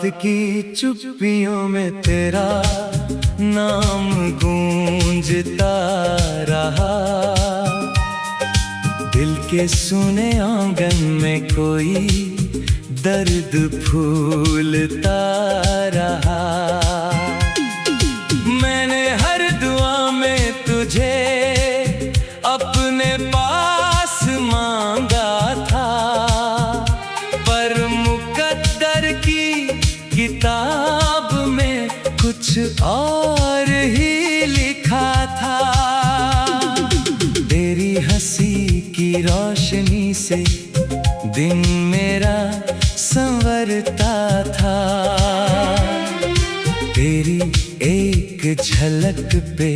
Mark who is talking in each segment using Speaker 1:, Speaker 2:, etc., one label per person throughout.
Speaker 1: की चुप्पियों में तेरा नाम गूंजता रहा। दिल के सुने आंगन में कोई दर्द फूलता रहा। मैंने हर दुआ में तुझे अपने पास मांगा था, पर मुकद्दर की किताब में कुछ और ही लिखा था। तेरी हंसी की रोशनी से दिन मेरा संवरता था। तेरी एक झलक पे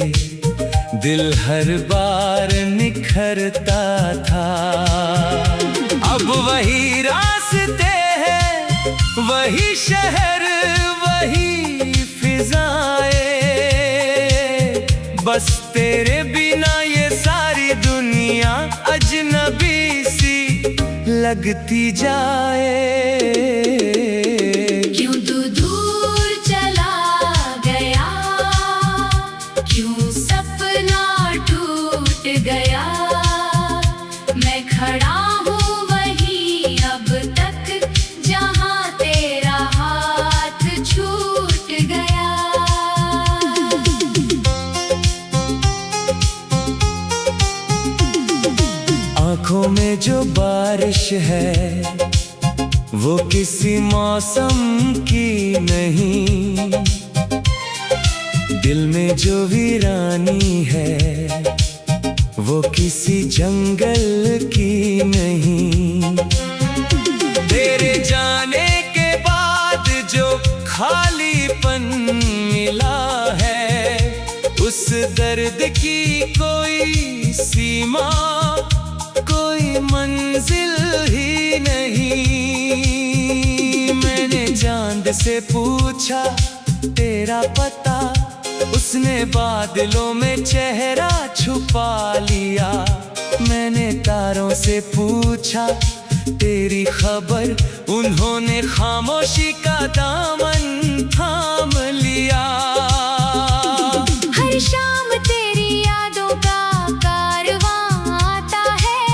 Speaker 1: दिल हर बार निखरता था। अब वही रास्ते हैं, वही शहर, वही फिजाएं, बस तेरे बिना ये सारी दुनिया अजनबी सी लगती जाए।
Speaker 2: क्यों तू दूर चला गया, क्यों सपना टूट गया। मैं खड़ा हूँ वहीं अब तक जहाँ तेरा हाथ छूट गया।
Speaker 1: आँखों में जो बारिश है वो किसी मौसम की नहीं। दिल में जो वीरानी है वो किसी जंगल की नहीं। तेरे जाने के बाद जो खालीपन मिला है, उस दर्द की कोई सीमा, कोई मंजिल ही नहीं। मैंने चांद से पूछा तेरा पता, उसने बादलों में चेहरा छुपा लिया। मैंने तारों से पूछा तेरी खबर, उन्होंने खामोशी का दामन थाम लिया।
Speaker 2: हर शाम तेरी यादों का कारवां आता है,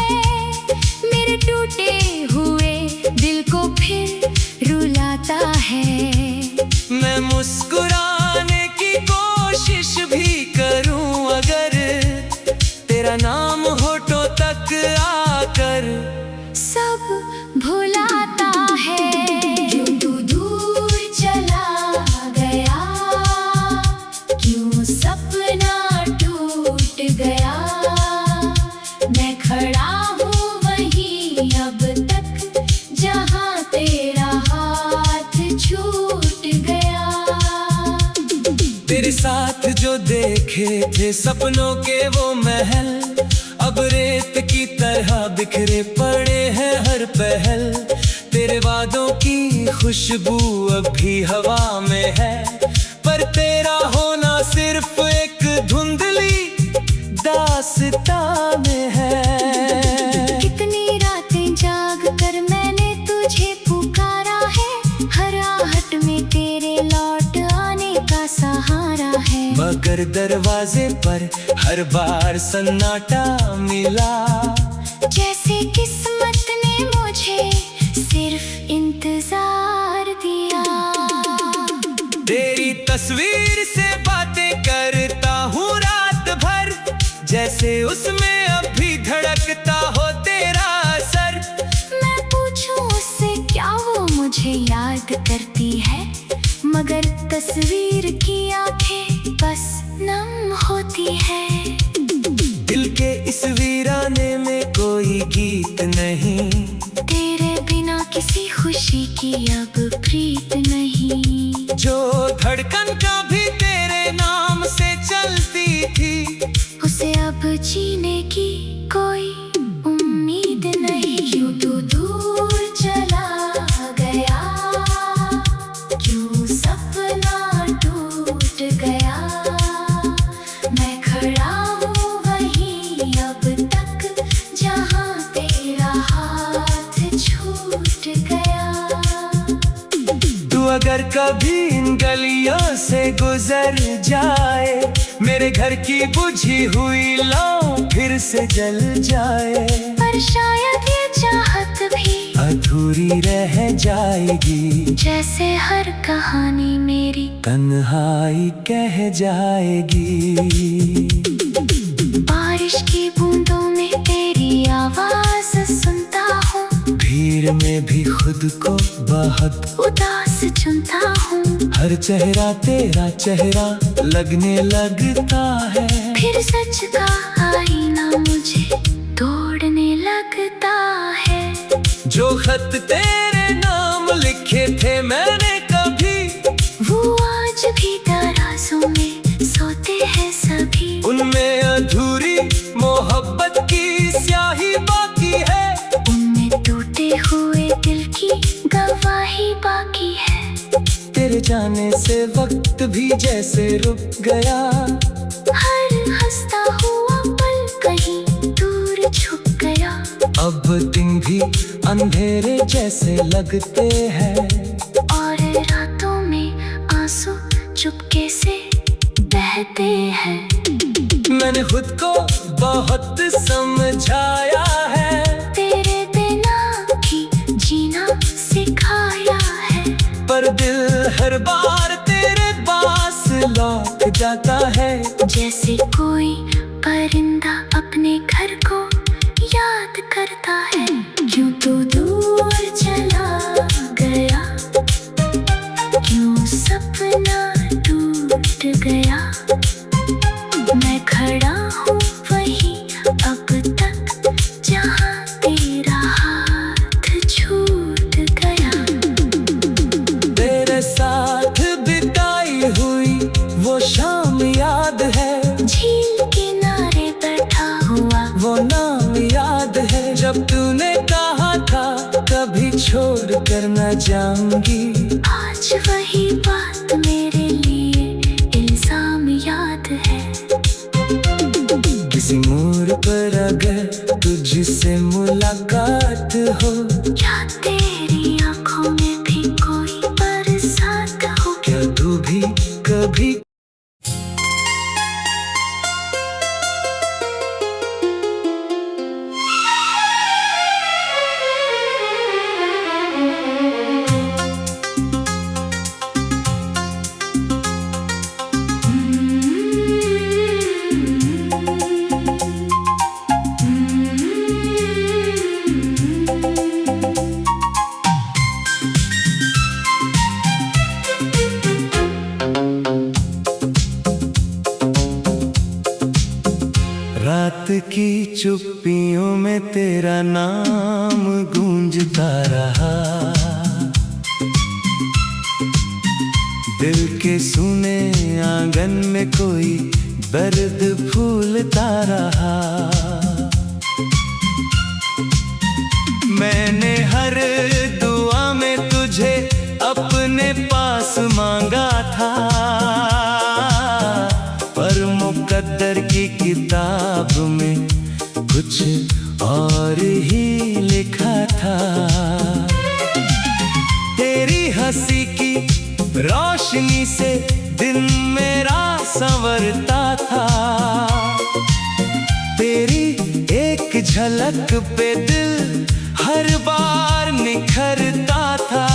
Speaker 2: मेरे टूटे हुए दिल को फिर रुलाता है।
Speaker 1: मैं मुस्कुराने की कोशिश भी करूं अगर, तेरा नाम होठों तक आकर
Speaker 2: सब भुलाता है। क्यों तू दूर चला गया, क्यों सपना टूट गया। मैं खड़ा हूँ वहीं अब तक जहाँ तेरा हाथ छूट गया।
Speaker 1: तेरे साथ जो देखे थे सपनों के वो महल, अब रेत की तरह बिखरे पड़े हैं हर पहल। तेरे वादों की खुशबू अब भी हवा में है, पर तेरा होना सिर्फ एक धुंधली दास्तां में है।
Speaker 2: कितनी रातें जाग कर मैंने तुझे पुकारा है, हर आहट में तेरे लौट आने का सहारा है।
Speaker 1: मगर दरवाजे पर हर बार सन्नाटा मिला,
Speaker 2: जैसे किस्मत ने मुझे सिर्फ इंतजार दिया।
Speaker 1: तेरी तस्वीर से बातें करता हूँ रात भर, जैसे उसमें अब भी धड़कता हो तेरा असर।
Speaker 2: मैं पूछूं उससे क्या वो मुझे याद करती है, मगर तस्वीर की आंखें बस नम होती है।
Speaker 1: दिल के इस वीराने में कोई गीत नहीं,
Speaker 2: तेरे बिना किसी खुशी की अब प्रीत नहीं।
Speaker 1: जो धड़कन कभी तेरे नाम से चलती थी,
Speaker 2: उसे अब जीने की कोई उम्मीद नहीं। क्यों तू दूर चला गया, क्यों सपना टूट गया। मैं खड़ा हूँ वहीं अब तक जहाँ तेरा हाथ छूट गया।
Speaker 1: कभी इन गलियों से गुजर जाए, मेरे घर की बुझी हुई लौ फिर से जल जाए।
Speaker 2: पर शायद ये चाहत भी
Speaker 1: अधूरी रह जाएगी,
Speaker 2: जैसे हर कहानी मेरी
Speaker 1: तन्हाई कह जाएगी।
Speaker 2: बारिश की बूंदों में तेरी आवाज सुनता हूँ,
Speaker 1: भीड़ में भी खुद को बहुत
Speaker 2: उदास चुनता हूँ।
Speaker 1: हर चेहरा तेरा चेहरा लगने लगता है,
Speaker 2: फिर सच का आईना मुझे तोड़ने लगता है।
Speaker 1: जो खत तेरे नाम लिखे थे मैंने कभी,
Speaker 2: वो आज भी दराजों में सोते हैं सभी।
Speaker 1: उनमें अधूरी मोहब्बत की स्याही बाकी है,
Speaker 2: उनमें टूटे हुए दिल की गवाही बाकी है।
Speaker 1: तेरे जाने से वक्त भी जैसे रुक गया,
Speaker 2: हर हंसता हुआ पल कहीं दूर छुप गया।
Speaker 1: अब दिन भी अंधेरे जैसे लगते हैं,
Speaker 2: और रातों में आंसू चुपके से बहते हैं।
Speaker 1: मैंने खुद को बहुत समझाया है,
Speaker 2: तेरे बिना भी जीना सिखाया है।
Speaker 1: पर दिल हर बार तेरे पास लौट जाता है,
Speaker 2: जैसे कोई परिंदा अपने घर को याद करता है। क्यों तू दूर चला गया, क्यों सपना टूट गया। मैं खड़ा हूँ वहीं अब तक, जहाँ तेरा हाथ छूट गया।
Speaker 1: तेरे साथ बिताई हुई वो शाम याद है,
Speaker 2: झील किनारे बैठा हुआ
Speaker 1: वो नाम याद है। जब तूने कहा था कभी छोड़ कर न जाऊंगी,
Speaker 2: आज वही बात मेरे लिए इल्जाम याद है।
Speaker 1: किसी मोड़ पर अगर तुझसे मुलाकात हो,
Speaker 2: क्या तेरी आंखों में भी कोई बरसात हो।
Speaker 1: क्या तू भी कभी रात की चुप्पियों में तेरा नाम गूंजता रहा, दिल के सुने आंगन में कोई दर्द फूलता रहा। मैंने हर दुआ में तुझे अपने पास मांगा था, पर मुकद्दर की किताब में कुछ और ही लिखा था। तेरी हंसी की रोशनी से दिन मेरा संवरता था, तेरी एक झलक पे दिल हर बार निखरता था।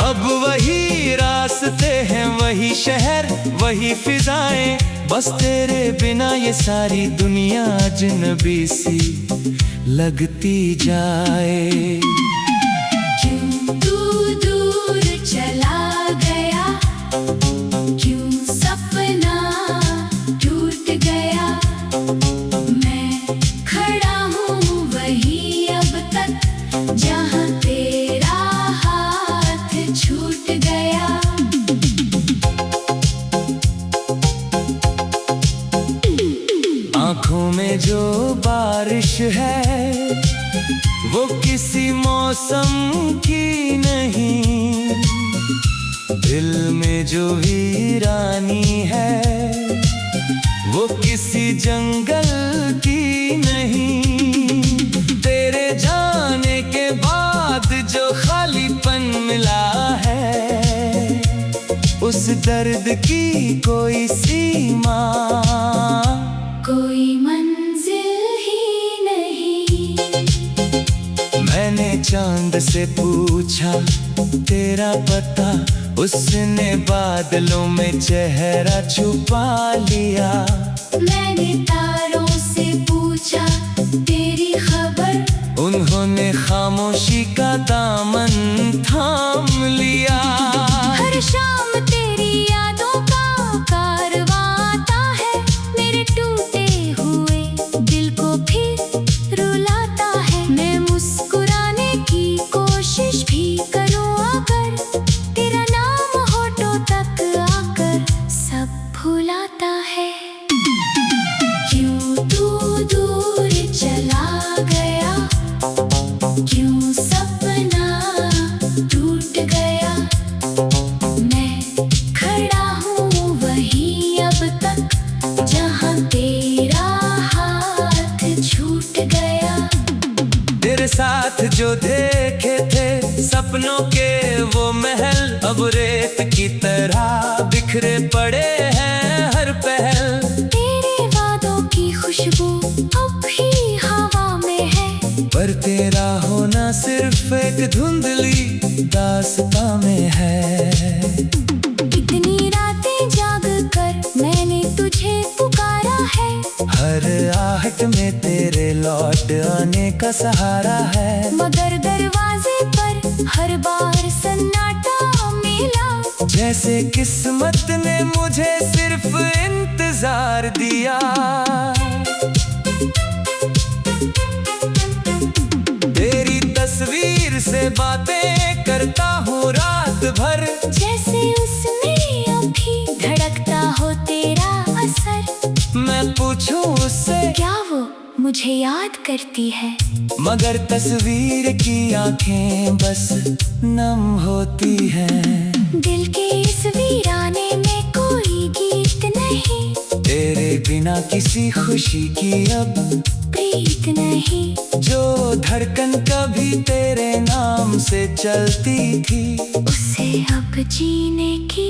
Speaker 1: अब वही रास्ते हैं, वही शहर, वही फिजाएं, बस तेरे बिना ये सारी दुनिया अजनबी सी लगती जाए।
Speaker 2: क्यों तू दूर चला गया, क्यों सपना टूट गया। मैं खड़ा हूँ वही अब तक, जहाँ तेरा हाथ छूट गया।
Speaker 1: आँखों में जो बारिश है वो किसी मौसम की नहीं, दिल में जो वीरानी है वो किसी जंगल की नहीं। तेरे जाने के बाद जो खालीपन मिला है उस दर्द की कोई सीमा,
Speaker 2: कोई मंजिल ही नहीं।
Speaker 1: मैंने चांद से पूछा तेरा पता, उसने बादलों में चेहरा छुपा लिया।
Speaker 2: मैंने तारों से पूछा तेरी खबर,
Speaker 1: उन्होंने खामोशी का दामन थाम लिया।
Speaker 2: हर शाम तेरी यादों का कारवां आता है, मेरे टूटे हुए दिल को फिर रुलाता है। मैं मुस्कुराने की कोशिश भी करूं अगर, तेरा नाम होठों तक आकर सब भुलाता है। क्यों तू दूर चला गया, क्यों सपना टूट गया। मैं खड़ा हूँ वहीं अब तक, जहाँ तेरा हाथ छूट गया।
Speaker 1: तेरे साथ जो देखे थे सपनों के वो महल, अब रेत की तरह बिखरे पड़े हैं हर पहल।
Speaker 2: तेरे वादों की खुशबू अब भी हवा में है,
Speaker 1: पर तेरा होना सिर्फ एक धुंधली दास्तां में है।
Speaker 2: कितनी रातें जाग कर मैंने तुझे पुकारा है,
Speaker 1: हर आहट में तेरे लौट आने का सहारा है।
Speaker 2: मगर दरवाजे पर हर बार सन्नाटा मिला,
Speaker 1: जैसे किस्मत ने मुझे सिर्फ इंतजार दिया। तेरी तस्वीर से बातें करता हूँ रात भर,
Speaker 2: जैसे उसमें अभी धड़कता हो तेरा असर।
Speaker 1: मैं पूछूं उससे
Speaker 2: क्या वो मुझे याद करती है,
Speaker 1: मगर तस्वीर की आंखें बस नम होती हैं।
Speaker 2: दिल के इस वीराने में कोई गीत नहीं,
Speaker 1: तेरे बिना किसी खुशी की अब
Speaker 2: प्रीत नहीं।
Speaker 1: जो धड़कन कभी तेरे नाम से चलती थी,
Speaker 2: उसे अब जीने की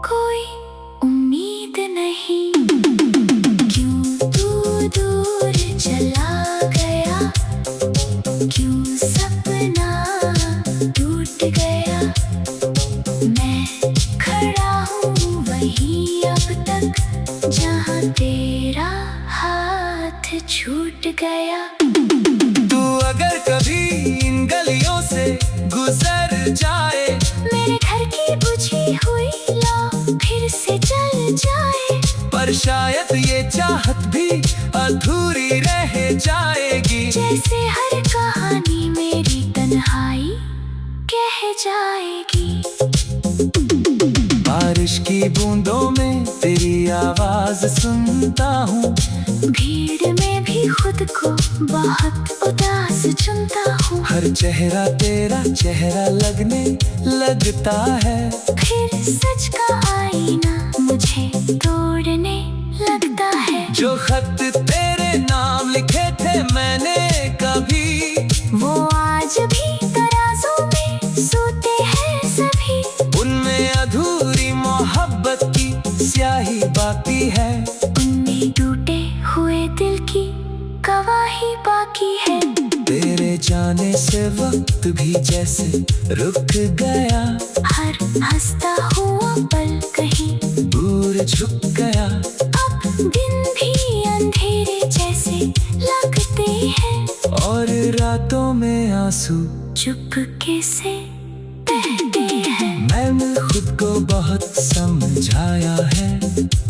Speaker 2: कोई उम्मीद नहीं। क्यों तू दूर चला गया, क्यों सपना टूट गया। मैं खड़ा हूँ वहीं अब तक, जहाँ तेरा हाथ छूट गया।
Speaker 1: तू अगर कभी इन गलियों से गुजर जाए,
Speaker 2: मेरे घर की बुझी हुई लौ फिर से जल जाए,
Speaker 1: पर शायद ये चाहत भी अधूरी रह जाएगी।
Speaker 2: जैसे हर कहानी मेरी तन्हाई कह जाएगी।
Speaker 1: बारिश की बूंदों में तेरी आवाज सुनता हूँ,
Speaker 2: भीड़ में भी खुद को बहुत उदास चुनता हूँ।
Speaker 1: हर चेहरा तेरा चेहरा लगने लगता है,
Speaker 2: फिर सच का आईना मुझे तोड़ने लगता है।
Speaker 1: जो खत तेरे नाम लिखे थे मैंने कभी,
Speaker 2: वो आज भी तराजू में सोते हैं सभी।
Speaker 1: उनमें अधूरी मोहब्बत की स्याही बाकी है,
Speaker 2: उनमें टूटे हुए दिल की गवाही बाकी है।
Speaker 1: तेरे जाने से वक्त भी जैसे रुक गया,
Speaker 2: हर हंसता हुआ पल कहीं
Speaker 1: दूर झुक गया।
Speaker 2: अब दिन भी अंधेरे जैसे लगते हैं,
Speaker 1: और रातों में आंसू
Speaker 2: चुपके से बहते हैं।
Speaker 1: मैंने खुद को बहुत समझाया है,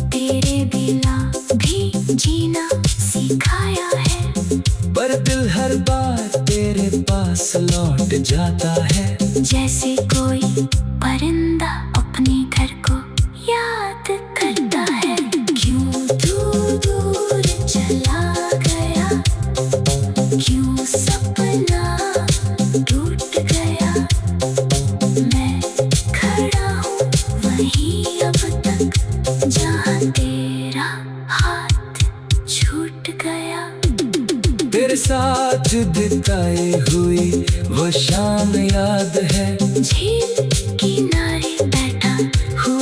Speaker 2: तेरे बिना भी जीना सिखाया है।
Speaker 1: पर दिल हर बार तेरे पास लौट जाता है,
Speaker 2: जैसे कोई परिंदा अपने घर को याद करता है। क्यों तू दूर चला गया, क्यों सपना टूट गया। मैं खड़ा हूँ वहीं अब तक, जहाँ तेरा हाथ छूट गया।
Speaker 1: तेरे साथ बिताई हुई वो शाम याद है,
Speaker 2: झील किनारे बैठा हूँ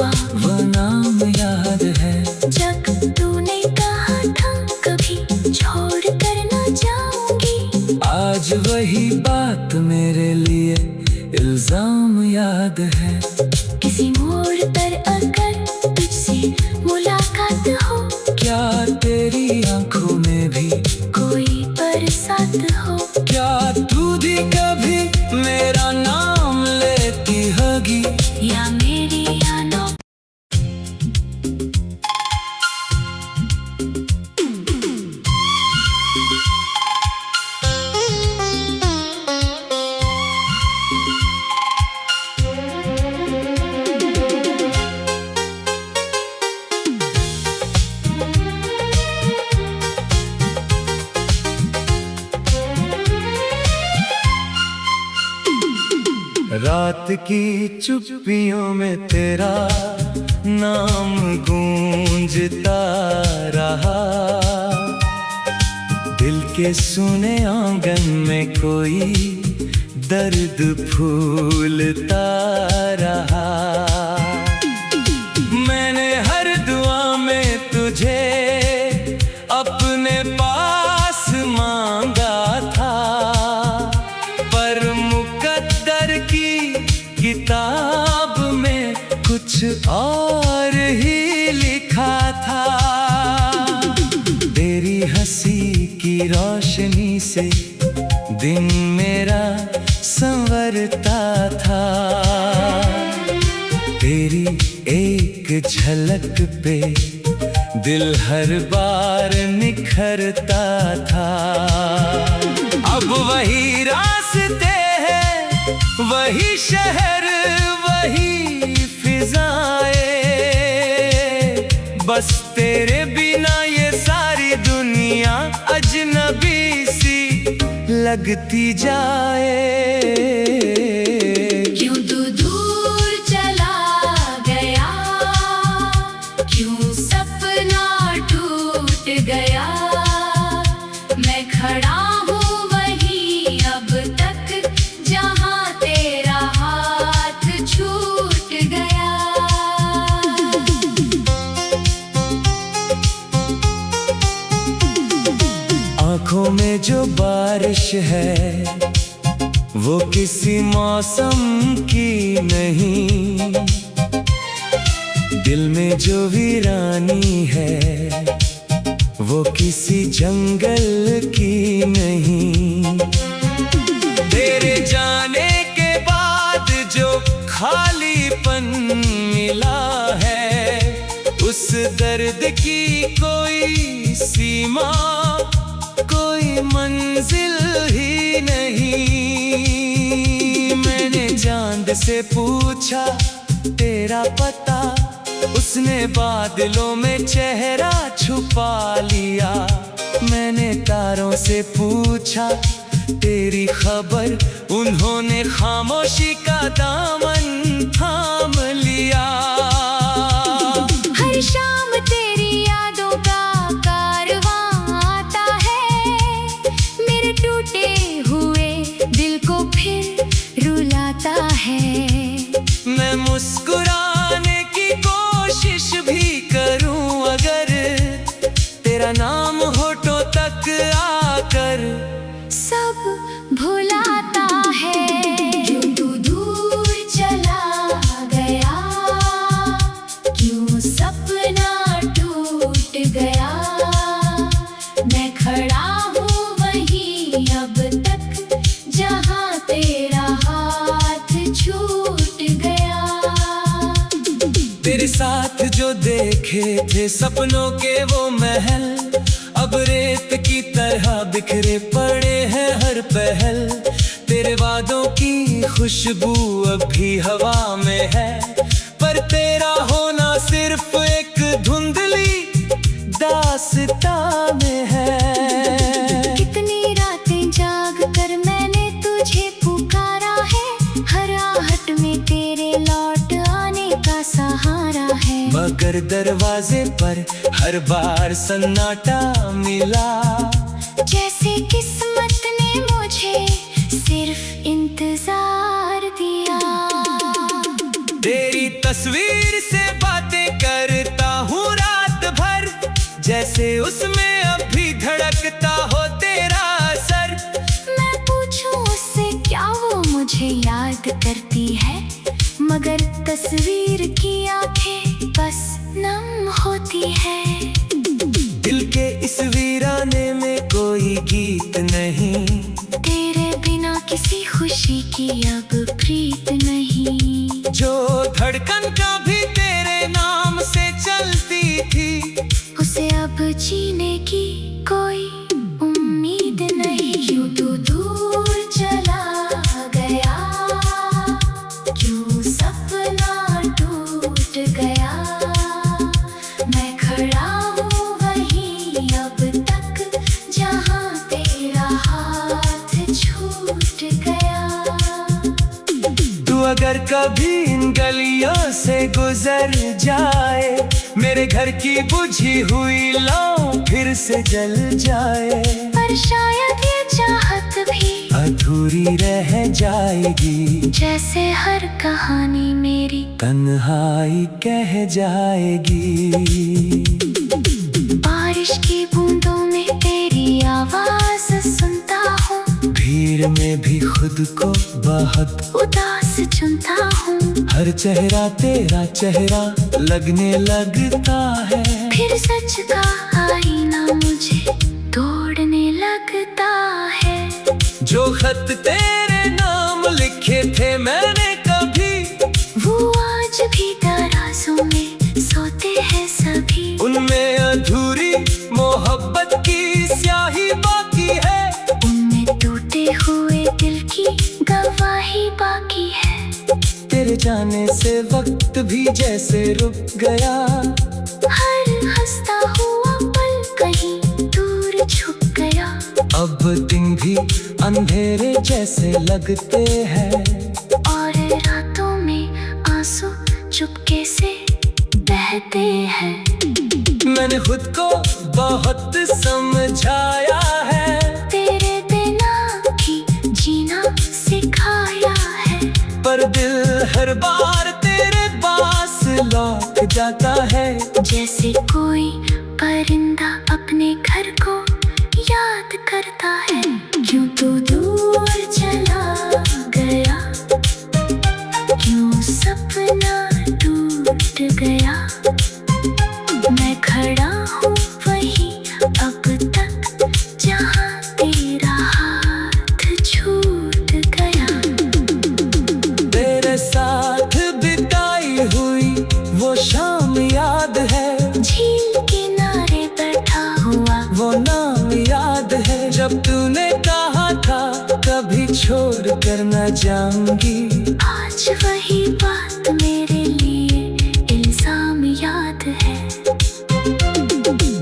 Speaker 1: रात की चुप्पियों में तेरा नाम गूंजता रहा। दिल के सुने आंगन में कोई दर्द फूलता रहा। मैंने हर दुआ में तुझे अपने पास मांगा था, पर मुकद्दर की किताब में कुछ और ही लिखा था। तेरी हंसी की रोशनी से दिन मेरा संवरता था। तेरी एक झलक पे दिल हर बार निखरता था। अब वही रास्ते हैं, वही शहर, वही फिजाएं, बस तेरे बिना ये सारी दुनिया अजनबी सी लगती जाए।
Speaker 2: क्यों तू दूर चला गया, क्यों सपना टूट गया। मैं खड़ा हूँ वहीं अब तक जहाँ तेरा हाथ छूट गया।
Speaker 1: आँखों में जो बारिश है वो किसी मौसम की नहीं। दिल में जो वीरानी है वो किसी जंगल की नहीं। तेरे जाने के बाद जो खालीपन मिला है, उस दर्द की कोई सीमा, कोई मंजिल ही नहीं। मैंने चांद से पूछा तेरा पता, उसने बादलों में चेहरा छुपा लिया। मैंने तारों से पूछा तेरी खबर, उन्होंने खामोशी का दामन थाम लिया।
Speaker 2: हर शाम तेरी यादों का कारवां आता है, मेरे टूटे हुए दिल को फिर रुलाता है।
Speaker 1: मैं मुस्कुराने की कोशिश भी करूं अगर, तेरा नाम होठों तक आकर
Speaker 2: सब भुलाता है। क्यों तू दूर चला गया, क्यों सपना टूट गया। मैं खड़ा हूँ वहीं अब तक जहाँ तेरा हाथ छूट गया।
Speaker 1: तेरे साथ जो देखे थे सपनों के वो महल, अब रेत की तरह बिखरे पड़े हैं हर पहल। तेरे वादों की खुशबू अब भी हवा में है, पर तेरा होना सिर्फ एक धुंधली दास्तां में है।
Speaker 2: कितनी रातें जाग कर मैंने तुझे पुकारा है, हर आहट में तेरे लौट आने का सहारा है।
Speaker 1: मगर दरवाजे पर हर बार सन्नाटा मिला,
Speaker 2: जैसे किस्मत ने मुझे सिर्फ इंतजार दिया।
Speaker 1: तेरी तस्वीर से बातें करता हूँ रात भर, जैसे उसमें अब भी धड़कता हो तेरा सर।
Speaker 2: मैं पूछूं उससे क्या वो मुझे याद करती है, मगर तस्वीर की आंखें बस नम होती है।
Speaker 1: दिल के इस वीराने में कोई गीत नहीं,
Speaker 2: तेरे बिना किसी खुशी की अब प्रीत नहीं।
Speaker 1: जो धड़कन कभी तेरे नाम से चलती थी,
Speaker 2: उसे अब जीने की कोई उम्मीद नहीं। क्यों तू दूर चला गया, क्यों सपना टूट गया। मैं खड़ा हूँ वहीं अब तक जहाँ तेरा हाथ छूट गया।
Speaker 1: कभी इन गलियों से गुजर जाए, मेरे घर की बुझी हुई लौ फिर से जल जाए।
Speaker 2: पर शायद ये चाहत भी
Speaker 1: अधूरी रह जाएगी,
Speaker 2: जैसे हर कहानी मेरी
Speaker 1: तन्हाई कह जाएगी।
Speaker 2: बारिश की बूंदों में तेरी आवाज सुनता हूँ,
Speaker 1: भीड़ में भी खुद को बहुत
Speaker 2: उदास चुनता हूँ।
Speaker 1: हर चेहरा तेरा चेहरा लगने लगता है,
Speaker 2: फिर सच का आईना मुझे तोड़ने लगता है।
Speaker 1: जो खत तेरे नाम लिखे थे मैंने कभी,
Speaker 2: वो आज भी दराजों में सोते हैं सभी।
Speaker 1: उनमें अधूरी मोहब्बत की स्याही बाकी है,
Speaker 2: उनमें टूटे हुए दिल की गवाही बाकी है।
Speaker 1: तेरे जाने से वक्त भी जैसे रुक गया,
Speaker 2: हर हंसता हुआ पल कहीं दूर छुप गया।
Speaker 1: अब दिन भी अंधेरे जैसे लगते हैं,
Speaker 2: और रातों में आंसू चुपके से बहते हैं।
Speaker 1: मैंने खुद को बहुत समझाया है,
Speaker 2: तेरे बिना भी जीना सिखाया है।
Speaker 1: पर दिल हर बार तेरे पास लौट जाता है,
Speaker 2: जैसे कोई परिंदा अपने घर को याद करता है। क्यों तू दूर चला गया, क्यों सपना टूट गया। मैं खड़ा हूँ वहीं अब तक, जहाँ तेरा हाथ छूट गया।
Speaker 1: तेरे साथ बिताई हुई वो शाम याद है,
Speaker 2: झील किनारे बैठा हुआ
Speaker 1: वो नाम याद है। जब तूने कहा था कभी छोड़ कर न जाऊंगी,
Speaker 2: आज वही बात मेरे लिए इल्जाम याद है।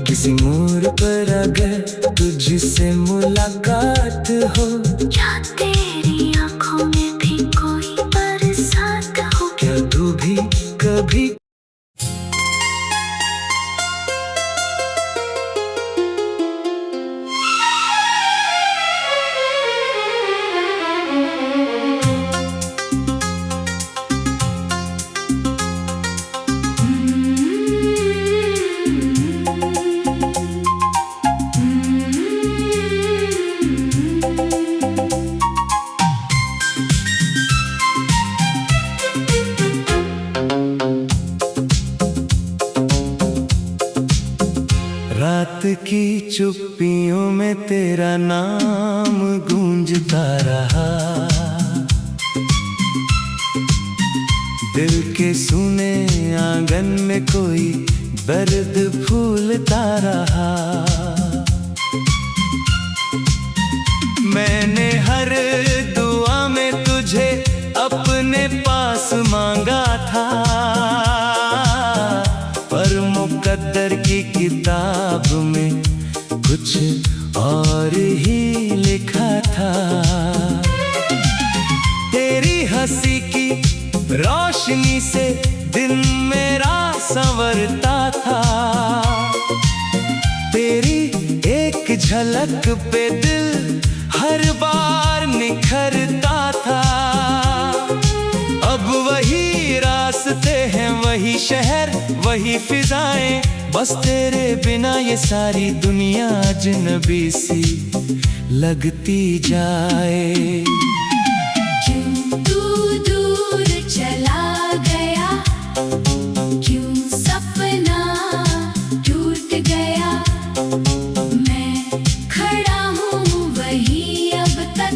Speaker 1: किसी मोड़ पर अगर तुझसे मुलाकात हो,
Speaker 2: क्या तेरी आंखों में भी कोई बरसात हो।
Speaker 1: क्या तू भी कभी रात की चुप्पियों में तेरा नाम गूंजता रहा, दिल के सुने आंगन में कोई दर्द फूलता रहा। मैंने हर दुआ में तुझे अपने पास मांगा था, पर मुकद्दर की किताब में कुछ और ही लिखा था। तेरी हंसी की रोशनी से दिन मेरा संवरता था, तेरी एक झलक पे दिल हर बार निखरता था। अब वही रास्ते हैं, वही शहर, वही फिजाएं, बस तेरे बिना ये सारी दुनिया अजनबी सी लगती जाए।
Speaker 2: क्यों तू दूर चला गया, क्यों सपना टूट गया। मैं खड़ा हूँ वही अब तक,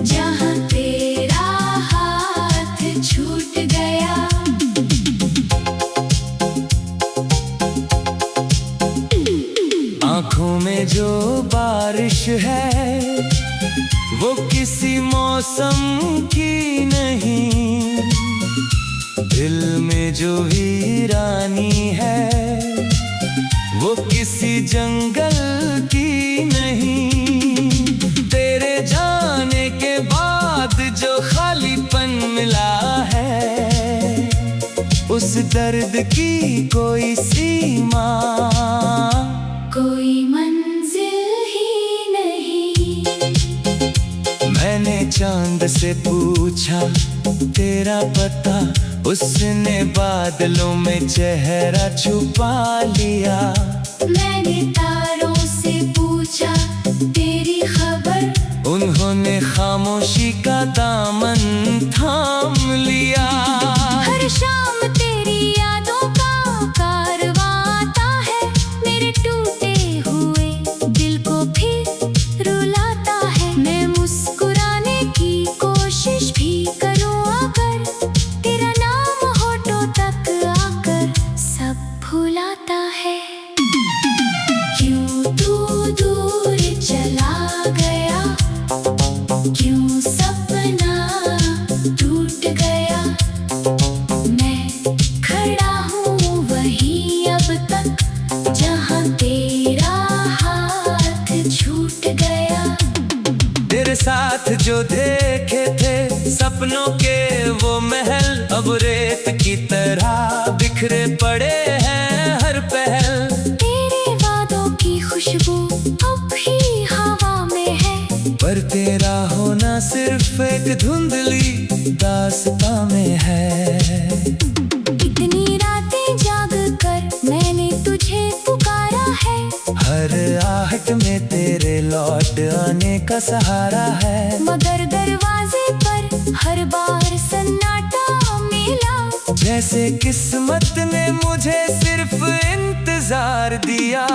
Speaker 2: जहाँ तेरा हाथ छूट गया।
Speaker 1: आँखों में जो बारिश है वो किसी मौसम की नहीं, दिल में जो वीरानी है वो किसी जंगल की नहीं। तेरे जाने के बाद जो खालीपन मिला है उस दर्द की कोई सीमा,
Speaker 2: कोई मंजिल ही नहीं।
Speaker 1: मैंने चांद से पूछा तेरा पता, उसने बादलों में चेहरा छुपा लिया।
Speaker 2: मैंने तारों से पूछा तेरी खबर,
Speaker 1: उन्होंने खामोशी का दामन थाम लिया।
Speaker 2: हर शाम तेरी यादों का कारवां आता है, मेरे टूटे हुए दिल को फिर रुलाता है। मैं मुस्कुराने की कोशिश भी करूं अगर, तेरा नाम होठों तक आकर सब भुलाता है। क्यों तू दूर चला गया, क्यों सपना टूट गया। मैं खड़ा हूँ वहीं अब तक, जहाँ तेरा हाथ छूट गया।
Speaker 1: तेरे साथ जो देखे थे सपनों के वो महल, अब रेत की तरह बिखरे पड़े हैं हर पहल।
Speaker 2: तेरे वादों की खुशबू अब भी हवा में है,
Speaker 1: पर तेरा होना सिर्फ एक धुंधली दास्तां में है।
Speaker 2: इतनी रातें जाग कर मैंने तुझे पुकारा है,
Speaker 1: हर आहट में तेरे लौट आने का सहारा है।
Speaker 2: मगर दरवाजे पर हर बार सन्नाटा मिला,
Speaker 1: जैसे किस्मत ने मुझे सिर्फ इंतजार दिया।